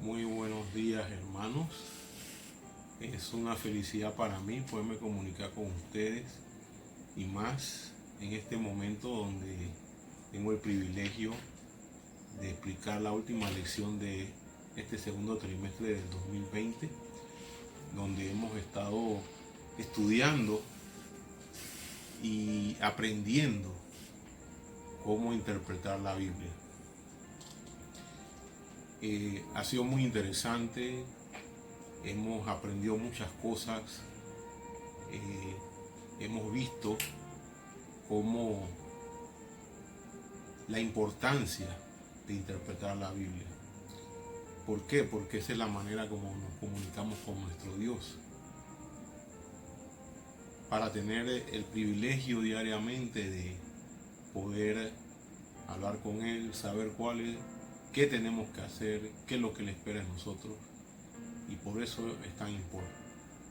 Muy buenos días, hermanos. Es una felicidad para mí poderme comunicar con ustedes y más en este momento donde tengo el privilegio de explicar la última lección de este segundo trimestre del 2020, donde hemos estado estudiando y aprendiendo cómo interpretar la Biblia. Ha sido muy interesante, hemos aprendido muchas cosas, hemos visto cómo la importancia de interpretar la Biblia. ¿Por qué? Porque esa es la manera como nos comunicamos con nuestro Dios. Para tener el privilegio diariamente de poder hablar con Él, saber qué tenemos que hacer, qué es lo que Él espera de nosotros. Y por eso es tan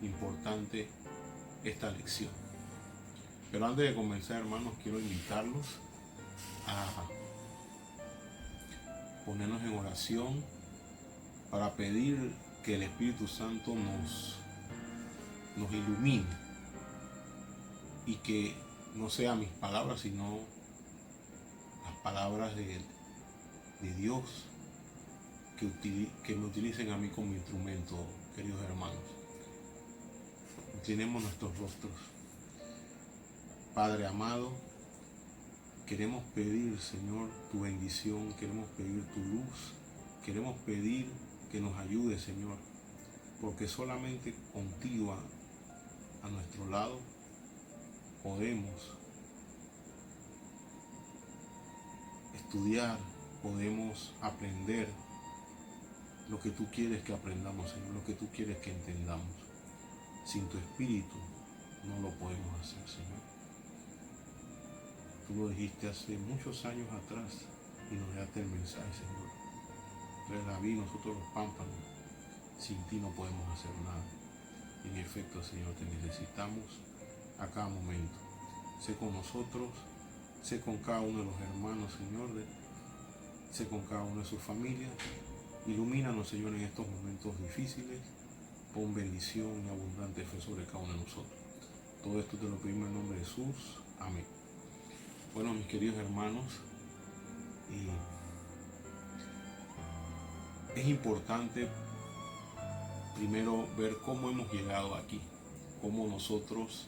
importante esta lección. Pero antes de comenzar, hermanos, quiero invitarlos a ponernos en oración para pedir que el Espíritu Santo nos ilumine y que no sean mis palabras, sino las palabras de Dios, que me utilicen a mí como instrumento, queridos hermanos. Inclinemos nuestros rostros. Padre amado, queremos pedir, Señor, tu bendición, queremos pedir tu luz, queremos pedir que nos ayude, Señor, porque solamente contigo a nuestro lado podemos estudiar, podemos aprender lo que tú quieres que aprendamos, Señor, lo que tú quieres que entendamos. Sin tu Espíritu no lo podemos hacer, Señor. Tú lo dijiste hace muchos años atrás y nos dejaste el mensaje, Señor. Tú eres la vid, nosotros los pámpanos. Sin ti no podemos hacer nada. En efecto, Señor, te necesitamos a cada momento. Sé con nosotros, sé con cada uno de los hermanos, Señor, sé con cada uno de sus familias. Ilumínanos, Señor, en estos momentos difíciles. Pon bendición y abundante fe sobre cada uno de nosotros. Todo esto te lo pedimos en nombre de Jesús. Amén. Bueno, mis queridos hermanos, es importante primero ver cómo hemos llegado aquí, cómo nosotros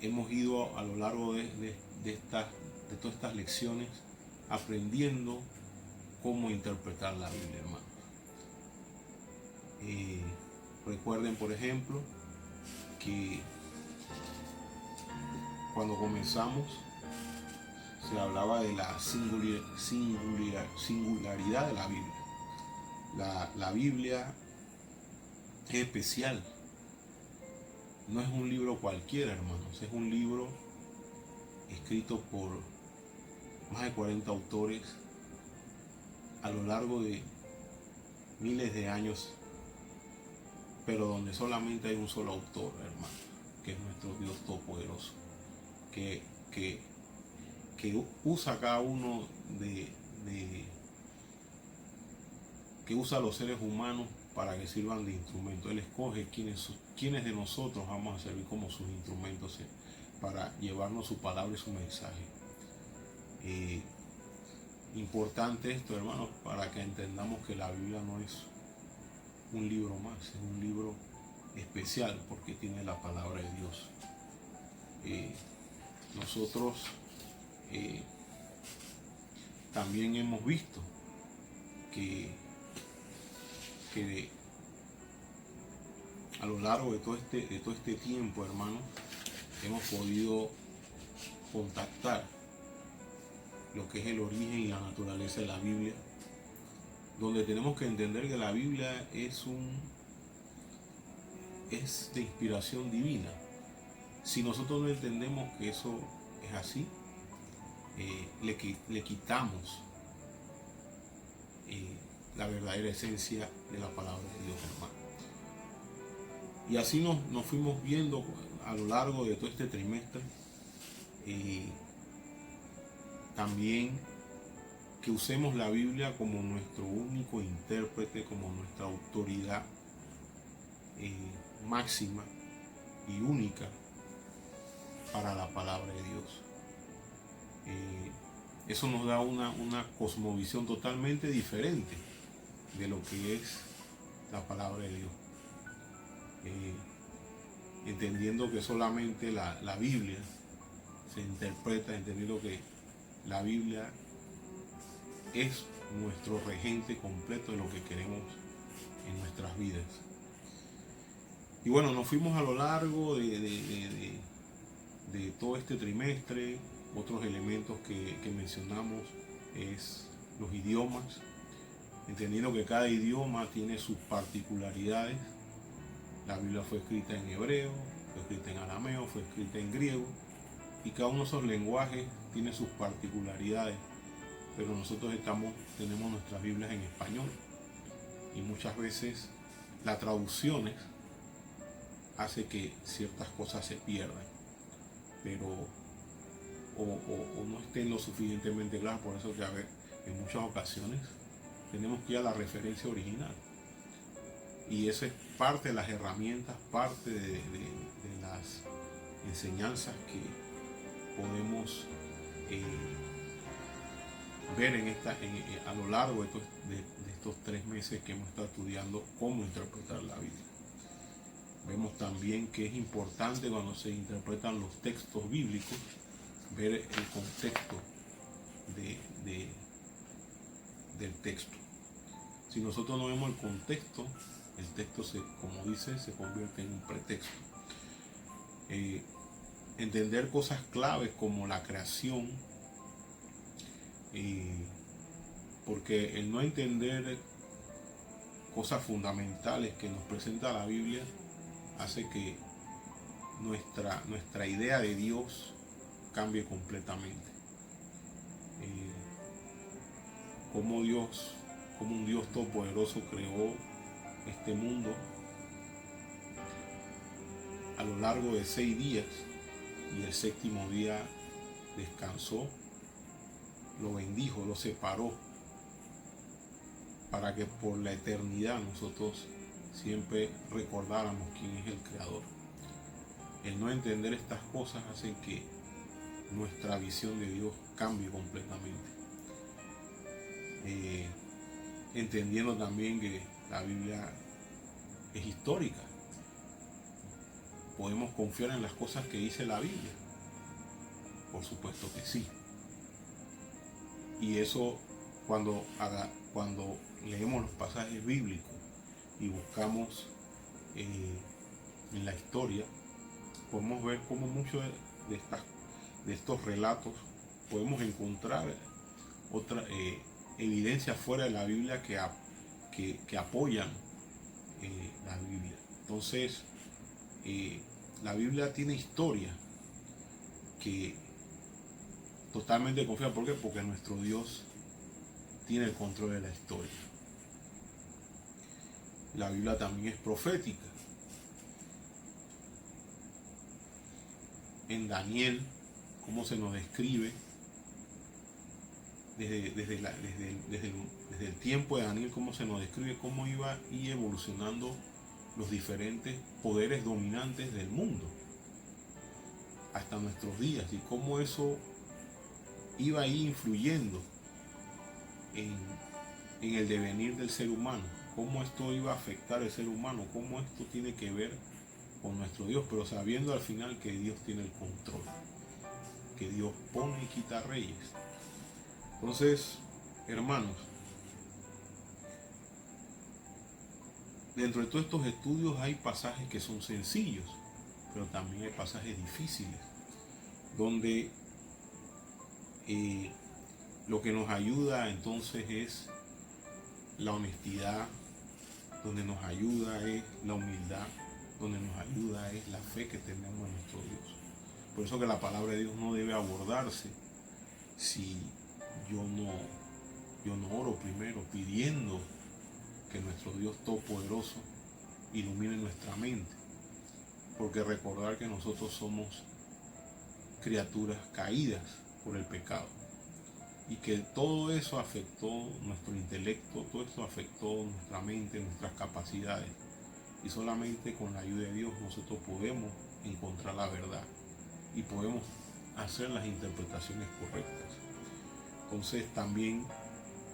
hemos ido a lo largo de todas estas lecciones aprendiendo cómo interpretar la Biblia, hermanos. Recuerden, por ejemplo, que cuando comenzamos se hablaba de la singularidad de la Biblia. La Biblia es especial. No es un libro cualquiera, hermanos. Es un libro escrito por más de 40 autores a lo largo de miles de años, pero donde solamente hay un solo autor, hermanos, que es nuestro Dios Todopoderoso, que usa cada uno que usa a los seres humanos para que sirvan de instrumento. Él escoge quiénes de nosotros vamos a servir como sus instrumentos para llevarnos su palabra y su mensaje. Importante esto, hermanos, para que entendamos que la Biblia no es un libro más, es un libro especial porque tiene la palabra de Dios. Nosotros también hemos visto que a lo largo de todo este tiempo, hermanos, hemos podido contactar lo que es el origen y la naturaleza de la Biblia, donde tenemos que entender que la Biblia es de inspiración divina. Si nosotros no entendemos que eso es así, le quitamos la verdadera esencia de la palabra de Dios, hermano. Y así nos fuimos viendo a lo largo de todo este trimestre. También que usemos la Biblia como nuestro único intérprete, como nuestra autoridad máxima y única para la palabra de Dios. Eso nos da una cosmovisión totalmente diferente de lo que es la palabra de Dios. Entendiendo que solamente la Biblia se interpreta, entendiendo que la Biblia es nuestro regente completo de lo que queremos en nuestras vidas. Y bueno, nos fuimos a lo largo de todo este trimestre. Otros elementos que mencionamos es los idiomas, entendiendo que cada idioma tiene sus particularidades. La Biblia fue escrita en hebreo, fue escrita en arameo, fue escrita en griego, y cada uno de esos lenguajes tiene sus particularidades, pero nosotros tenemos nuestras Biblias en español, y muchas veces las traducciones hace que ciertas cosas se pierdan, pero o no estén lo suficientemente claras. Por eso que en muchas ocasiones tenemos que ir a la referencia original, y eso es parte de las herramientas, parte de las enseñanzas que podemos ver a lo largo de estos 3 meses que hemos estado estudiando cómo interpretar la Biblia. Vemos también que es importante, cuando se interpretan los textos bíblicos, ver el contexto del texto. Si nosotros no vemos el contexto, el texto, como dice, se convierte en un pretexto. Entender cosas claves como la creación, porque el no entender cosas fundamentales que nos presenta la Biblia hace que nuestra idea de Dios cambie completamente. Como un Dios todopoderoso creó este mundo a lo largo de 6 días, y el séptimo día descansó, lo bendijo, lo separó, para que por la eternidad nosotros siempre recordáramos quién es el Creador. El no entender estas cosas hace que nuestra visión de Dios cambie completamente. Entendiendo también que la Biblia es histórica. ¿Podemos confiar en las cosas que dice la Biblia? Por supuesto que sí. Y eso, cuando leemos los pasajes bíblicos y buscamos en la historia, podemos ver cómo muchos de estos relatos podemos encontrar otra evidencia fuera de la Biblia que apoyan la Biblia. Entonces, la Biblia tiene historia que totalmente confía. ¿Por qué? Porque nuestro Dios tiene el control de la historia. La Biblia también es profética. En Daniel, cómo se nos describe desde el tiempo de Daniel, cómo se nos describe cómo iba a ir evolucionando los diferentes poderes dominantes del mundo hasta nuestros días, y cómo eso iba a ir influyendo en el devenir del ser humano, cómo esto iba a afectar al ser humano, cómo esto tiene que ver con nuestro Dios, pero sabiendo al final que Dios tiene el control, que Dios pone y quita reyes. Entonces, hermanos, dentro de todos estos estudios hay pasajes que son sencillos, pero también hay pasajes difíciles, donde lo que nos ayuda entonces es la honestidad, donde nos ayuda es la humildad, donde nos ayuda es la fe que tenemos en nuestro Dios. Por eso que la palabra de Dios no debe abordarse si yo no oro primero pidiendo que nuestro Dios todopoderoso ilumine nuestra mente. Porque recordar que nosotros somos criaturas caídas por el pecado, y que todo eso afectó nuestro intelecto, todo esto afectó nuestra mente, nuestras capacidades. Y solamente con la ayuda de Dios nosotros podemos encontrar la verdad y podemos hacer las interpretaciones correctas. Entonces también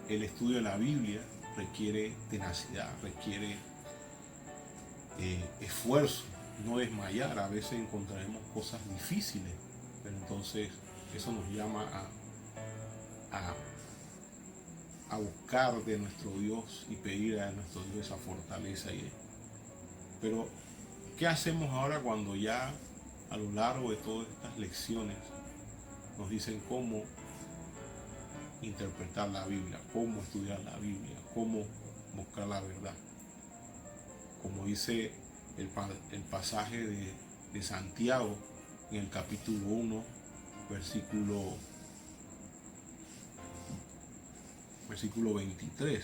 el estudio de la Biblia requiere tenacidad, requiere esfuerzo, no desmayar. A veces encontraremos cosas difíciles, pero entonces eso nos llama a buscar de nuestro Dios y pedir a nuestro Dios esa fortaleza. Pero, ¿qué hacemos ahora cuando ya a lo largo de todas estas lecciones nos dicen cómo interpretar la Biblia, cómo estudiar la Biblia, cómo buscar la verdad? Como dice el pasaje de Santiago en el capítulo 1, versículo 23,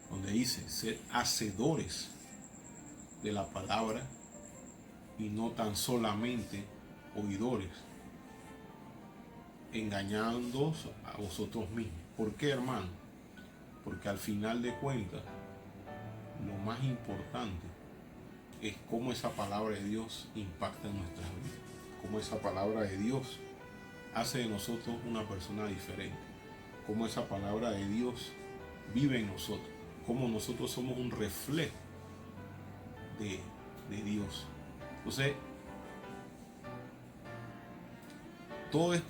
donde dice: sed hacedores de la palabra y no tan solamente oidores, engañándoos a vosotros mismos. ¿Por qué, hermano? Porque al final de cuentas, lo más importante es cómo esa palabra de Dios impacta en nuestras vidas, cómo esa palabra de Dios hace de nosotros una persona diferente, cómo esa palabra de Dios vive en nosotros, cómo nosotros somos un reflejo de Dios. Entonces, todas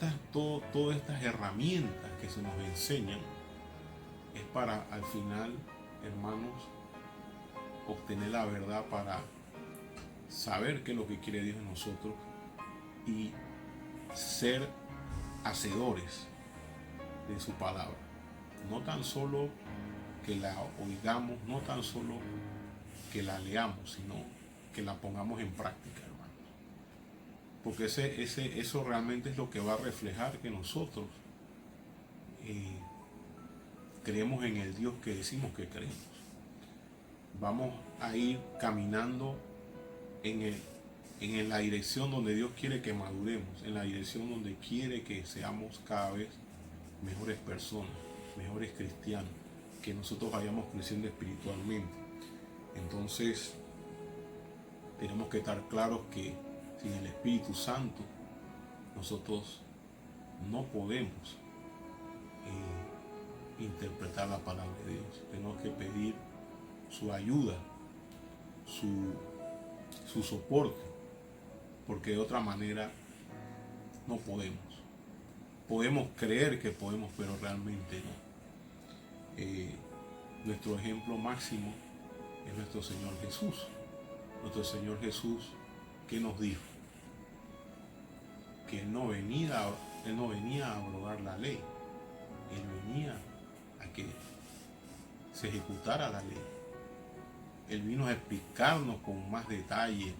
estas herramientas que se nos enseñan es para, al final, hermanos, obtener la verdad, para saber qué es lo que quiere Dios en nosotros y ser hacedores de su palabra. No tan solo que la oigamos, no tan solo que la leamos, sino que la pongamos en práctica, hermanos. Porque eso realmente es lo que va a reflejar que nosotros creemos en el Dios que decimos que creemos. Vamos a ir caminando en la dirección donde Dios quiere que maduremos, en la dirección donde quiere que seamos cada vez mejores personas, mejores cristianos, que nosotros vayamos creciendo espiritualmente. Entonces, tenemos que estar claros que sin el Espíritu Santo nosotros no podemos interpretar la palabra de Dios. Tenemos que pedir su ayuda, su soporte, porque de otra manera no podemos. Podemos creer que podemos, pero realmente no. Nuestro ejemplo máximo es nuestro Señor Jesús. Nuestro Señor Jesús, ¿qué nos dijo? Que Él no venía a abrogar la ley. Él venía a que se ejecutara la ley. Él vino a explicarnos con más detalle,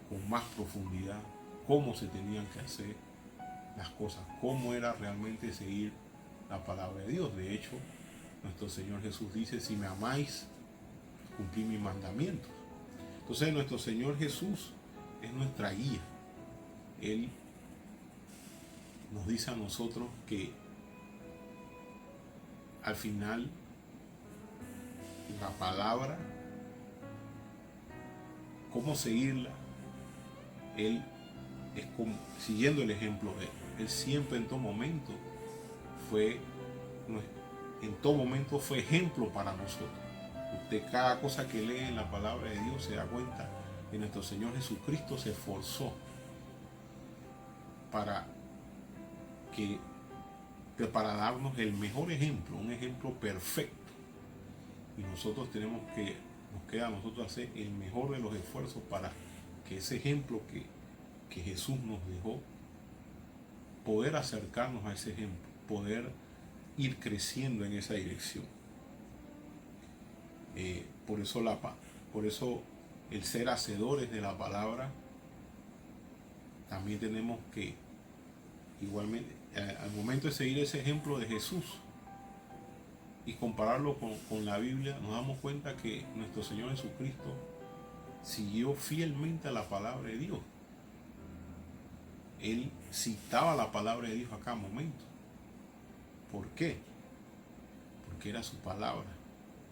con más profundidad, cómo se tenían que hacer las cosas, cómo era realmente seguir la palabra de Dios. De hecho, nuestro Señor Jesús dice: si me amáis, cumplid mis mandamientos. Entonces, nuestro Señor Jesús es nuestra guía. Él nos dice a nosotros que al final la palabra, cómo seguirla, Él es como, siguiendo el ejemplo de Él. Él siempre en todo momento fue ejemplo para nosotros. Usted, cada cosa que lee en la palabra de Dios, se da cuenta que nuestro Señor Jesucristo se esforzó para darnos el mejor ejemplo, un ejemplo perfecto. Y nosotros nos queda a nosotros hacer el mejor de los esfuerzos para que ese ejemplo que Jesús nos dejó, poder acercarnos a ese ejemplo, poder ir creciendo en esa dirección. Por eso el ser hacedores de la palabra, también tenemos que, igualmente, al momento de seguir ese ejemplo de Jesús y compararlo con la Biblia, nos damos cuenta que nuestro Señor Jesucristo siguió fielmente a la palabra de Dios. Él citaba la palabra de Dios a cada momento. ¿Por qué? Porque era su palabra.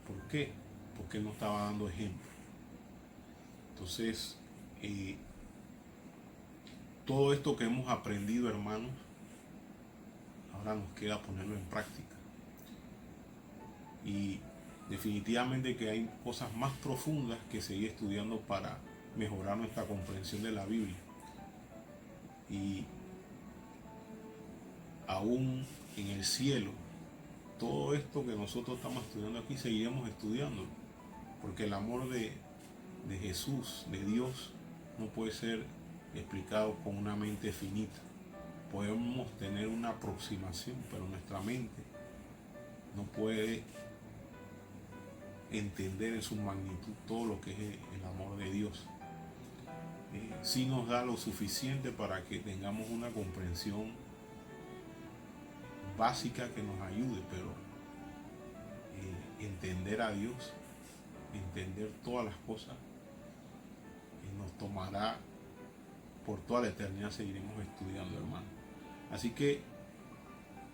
¿Por qué? Porque él nos estaba dando ejemplo. Entonces, todo esto que hemos aprendido, hermanos, ahora nos queda ponerlo en práctica. Y definitivamente que hay cosas más profundas que seguir estudiando para mejorar nuestra comprensión de la Biblia. Y aún en el cielo, todo esto que nosotros estamos estudiando aquí, seguiremos estudiándolo. Porque el amor de Jesús, de Dios, no puede ser explicado con una mente finita. Podemos tener una aproximación, pero nuestra mente no puede entender en su magnitud todo lo que es el amor de Dios. Sí nos da lo suficiente para que tengamos una comprensión básica que nos ayude, pero entender a Dios, entender todas las cosas, nos tomará por toda la eternidad. Seguiremos estudiando, hermano. Así que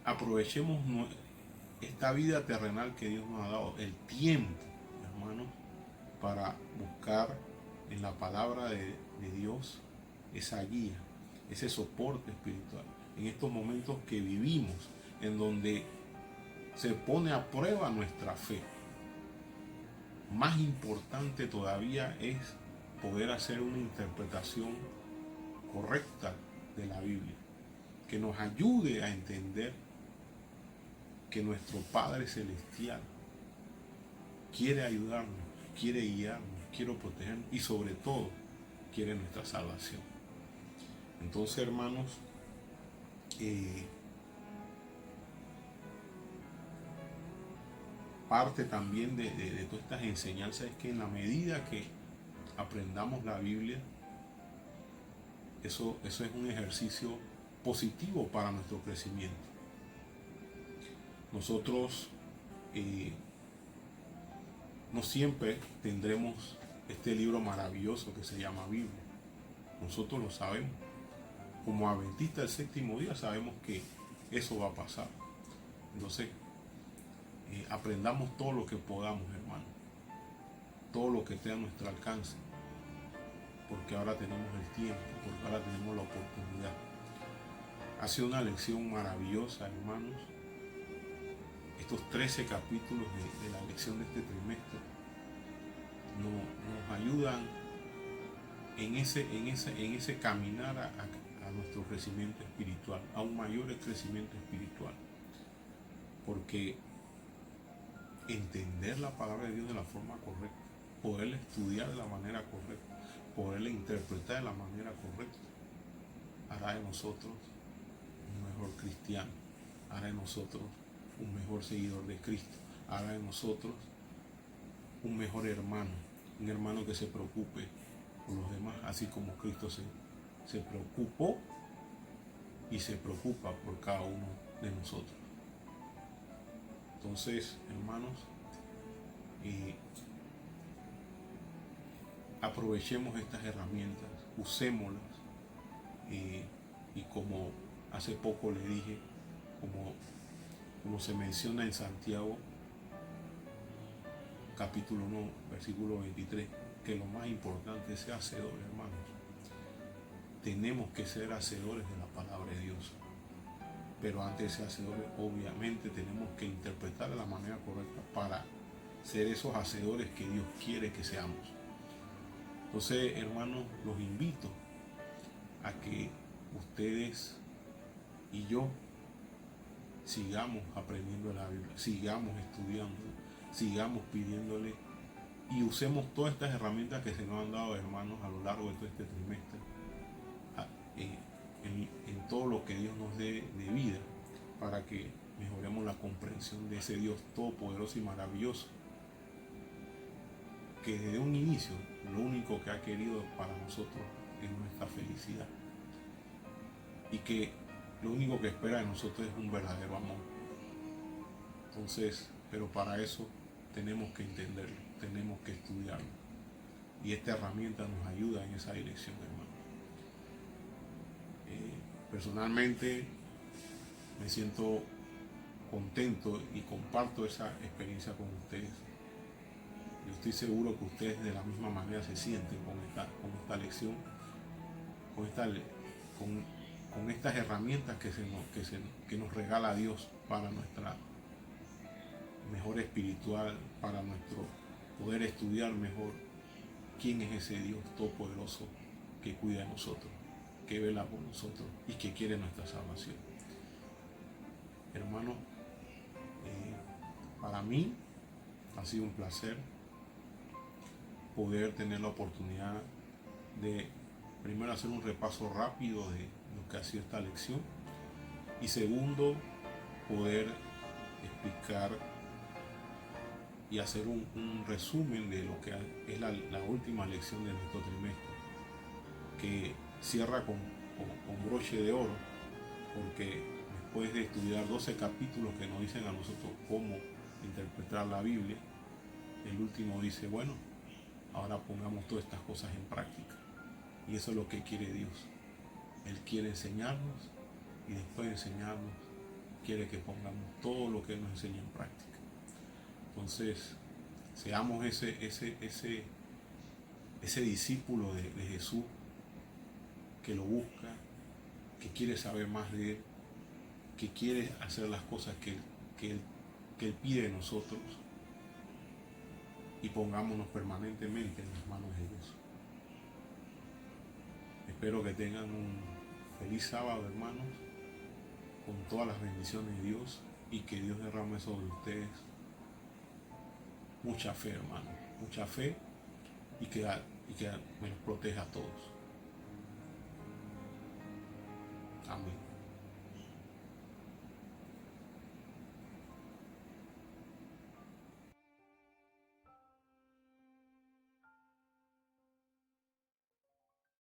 aprovechemos esta vida terrenal que Dios nos ha dado, el tiempo, hermanos, para buscar en la palabra de Dios esa guía, ese soporte espiritual. En estos momentos que vivimos, en donde se pone a prueba nuestra fe, más importante todavía es poder hacer una interpretación correcta de la Biblia, que nos ayude a entender que nuestro Padre Celestial quiere ayudarnos, quiere guiarnos, quiere protegernos y sobre todo quiere nuestra salvación. Entonces, hermanos, parte también de todas estas enseñanzas es que en la medida que aprendamos la Biblia, eso es un ejercicio positivo para nuestro crecimiento. Nosotros no siempre tendremos este libro maravilloso que se llama Biblia. Nosotros lo sabemos. Como adventistas del séptimo día sabemos que eso va a pasar. Entonces, aprendamos todo lo que podamos, hermano. Todo lo que esté a nuestro alcance. Porque ahora tenemos el tiempo, porque ahora tenemos la oportunidad. Ha sido una lección maravillosa, hermanos. Estos 13 capítulos de la lección de este trimestre nos ayudan en ese caminar a nuestro crecimiento espiritual, a un mayor crecimiento espiritual. Porque entender la palabra de Dios de la forma correcta, poderla estudiar de la manera correcta, poderla interpretar de la manera correcta, hará de nosotros un mejor cristiano, hará de nosotros un mejor seguidor de Cristo, hará de nosotros un mejor hermano, un hermano que se preocupe por los demás, así como Cristo se preocupó y se preocupa por cada uno de nosotros. Entonces, hermanos, aprovechemos estas herramientas, usémoslas, y como hace poco le dije, como se menciona en Santiago capítulo 1 versículo 23, que lo más importante es ser hacedor, hermanos. Tenemos que ser hacedores de la palabra de Dios, pero antes de ser hacedores, obviamente tenemos que interpretar de la manera correcta para ser esos hacedores que Dios quiere que seamos. Entonces, hermanos, los invito a que ustedes y yo sigamos aprendiendo la Biblia, sigamos estudiando, sigamos pidiéndole y usemos todas estas herramientas que se nos han dado, hermanos, a lo largo de todo este trimestre, en todo lo que Dios nos dé de vida, para que mejoremos la comprensión de ese Dios todopoderoso y maravilloso, que desde un inicio lo único que ha querido para nosotros es nuestra felicidad, y que lo único que espera de nosotros es un verdadero amor. Entonces, pero para eso tenemos que entenderlo, tenemos que estudiarlo, y esta herramienta nos ayuda en esa dirección, hermano. Personalmente me siento contento y comparto esa experiencia con ustedes. Yo estoy seguro que ustedes de la misma manera se sienten con esta lección, con, esta, con estas herramientas que nos regala Dios para nuestra mejor espiritual, para nuestro poder estudiar mejor quién es ese Dios todopoderoso que cuida de nosotros, que vela por nosotros y que quiere nuestra salvación. Hermano, para mí ha sido un placer poder tener la oportunidad de primero hacer un repaso rápido de lo que ha sido esta lección y segundo poder explicar y hacer un resumen de lo que es la última lección de nuestro trimestre, que cierra con broche de oro, porque después de estudiar 12 capítulos que nos dicen a nosotros cómo interpretar la Biblia, el último dice, bueno, ahora pongamos todas estas cosas en práctica. Y eso es lo que quiere Dios. Él quiere enseñarnos y después de enseñarnos quiere que pongamos todo lo que Él nos enseña en práctica. Entonces, seamos ese discípulo de Jesús que lo busca, que quiere saber más de Él, que quiere hacer las cosas que Él pide de nosotros, y pongámonos permanentemente en las manos de Dios. Espero que tengan un feliz sábado, hermanos, con todas las bendiciones de Dios, y que Dios derrame sobre ustedes mucha fe, hermanos, mucha fe, y que me los proteja a todos. Amén.